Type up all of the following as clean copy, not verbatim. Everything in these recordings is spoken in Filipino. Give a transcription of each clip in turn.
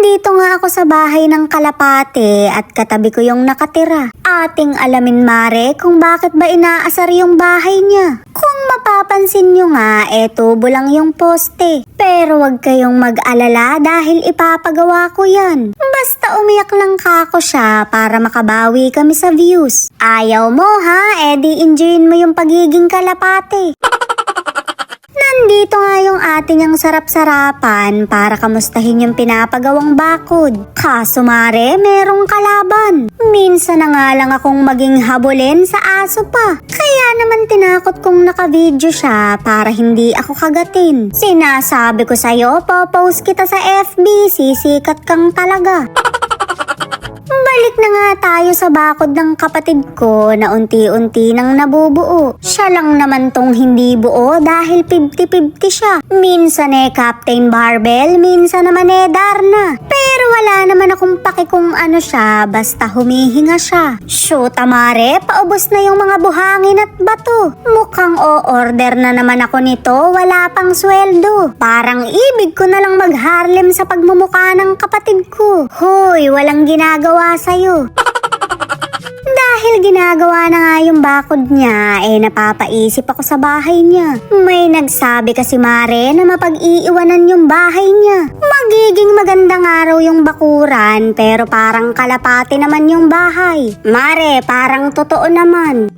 Nandito nga ako sa bahay ng kalapate at katabi ko yung nakatira. Ating alamin mare kung bakit ba inaasar yung bahay niya. Kung mapapansin nyo nga, tubo lang yung poste. Pero wag kayong mag-alala dahil ipapagawa ko yan. Basta umiyak lang kako siya para makabawi kami sa views. Ayaw mo ha, di enjoyin mo yung pagiging kalapate. Nandito nga yung ating ang sarap-sarapan para kamustahin yung pinapagawang bakod. Kaso mare, merong kalaban. Minsan na nga lang akong maging habulin sa aso pa. Kaya naman tinakot kong naka-video siya para hindi ako kagatin. Sinasabi ko sa'yo, popost kita sa FB, sisikat kang talaga. Balik na nga tayo sa bakod ng kapatid ko na unti-unti nang nabubuo. Siya lang naman tong hindi buo dahil 50-50 siya. Minsan Captain Barbell, minsan naman Darna. Pero wala naman akong paki kung ano siya, basta humihinga siya. Shoot amare, paubos na yung mga buhangin at bato. Mukhang o-order na naman ako nito, wala pang sweldo. Parang ibig ko na lang mag-Harlem sa pagmumukha ng kapatid ko. Hoy, walang ginagawa sa'yo. Dahil ginagawa na nga yung bakod niya, napapaisip ako sa bahay niya. May nagsabi kasi mare na mapag-iiwanan yung bahay niya. Magiging magandang araw yung bakuran pero parang kalapate naman yung bahay. Mare, parang totoo naman.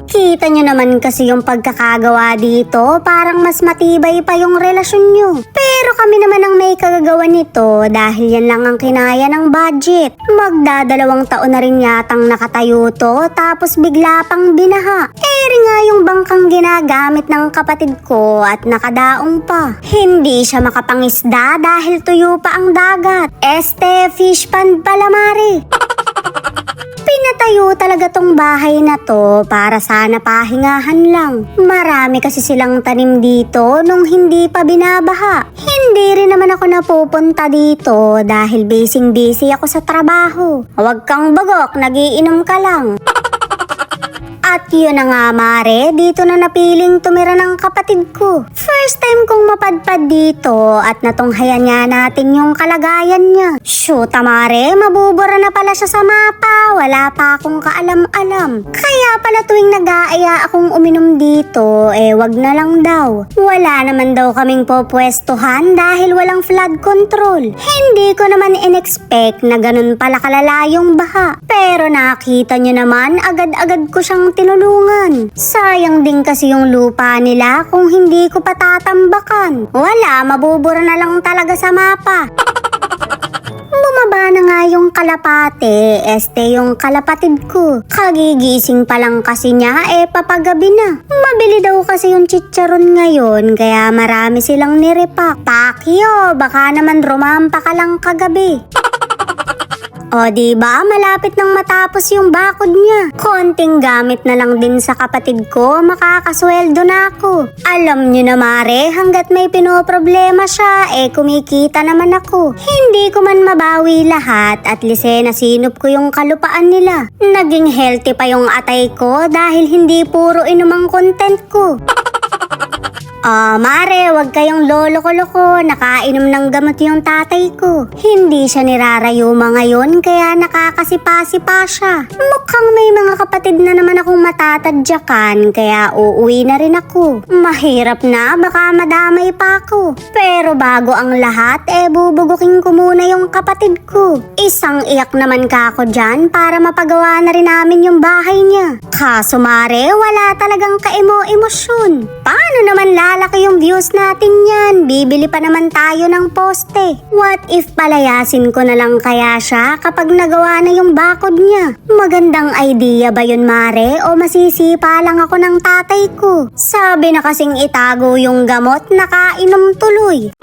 Kita nyo naman kasi yung pagkakagawa dito, parang mas matibay pa yung relasyon nyo. Pero kami naman ang may kagagawa nito dahil yan lang ang kinaya ng budget. Magdadalawang taon na rin yatang nakatayo to tapos bigla pang binaha. Eri nga yung bangkang ginagamit ng kapatid ko at nakadaong pa. Hindi siya makapangisda dahil tuyo pa ang dagat. Fish pond pala mare. Pinatayo talaga tong bahay na to para sana pahingahan lang. Marami kasi silang tanim dito nung hindi pa binabaha. Hindi rin naman ako napupunta dito dahil busy ako sa trabaho. Huwag kang bagok, nagiinom ka lang. At yun na nga mare, dito na napiling tumira ng kapatid ko. First time kong mapadpad dito at natunghayan nga natin yung kalagayan niya. Shoot mare, mabubura na pala siya sa mapa, wala pa akong kaalam-alam. Kaya pala tuwing nag-aaya akong uminom dito, wag na lang daw. Wala naman daw kaming popwestuhan dahil walang flood control. Hindi ko naman in-expect na ganun pala kalala yung baha. Pero nakita nyo naman, agad-agad ko siyang tinulungan. Sayang din kasi yung lupa nila kung hindi ko patatambakan. Wala, mabubura na lang talaga sa mapa. Bumaba na nga yung kalapate, yung kalapatid ko. Kagigising pa lang kasi niya, papagabi na. Mabili daw kasi yung chicharon ngayon, kaya marami silang nirepak. Pakyo, baka naman rumampa ka lang kagabi. O diba, malapit nang matapos yung bakod niya. Konting gamit na lang din sa kapatid ko, makakasweldo na ako. Alam nyo na mare, hanggat may pinoproblema siya, kumikita naman ako. Hindi ko man mabawi lahat, at least nasinop ko yung kalupaan nila. Naging healthy pa yung atay ko dahil hindi puro inumang content ko. Mare, wag kayong lolo-ko-loko, nakainom ng gamot yung tatay ko. Hindi siya nirarayuma ngayon kaya nakakasipa-sipa siya. Mukhang may mga kapatid na naman akong matatadyakan kaya uuwi na rin ako. Mahirap na, baka madamay pa ako. Pero bago ang lahat, bubugukin ko muna yung kapatid ko. Isang iyak naman ka ako dyan para mapagawa na rin namin yung bahay niya. Kaso mare, wala talagang kaemo-emosyon. Paano naman lalaki yung views natin yan? Bibili pa naman tayo ng poste. What if palayasin ko na lang kaya siya kapag nagawa na yung bakod niya? Magandang idea ba yun mare o masisipa lang ako ng tatay ko? Sabi na kasing itago yung gamot, nakainom tuloy.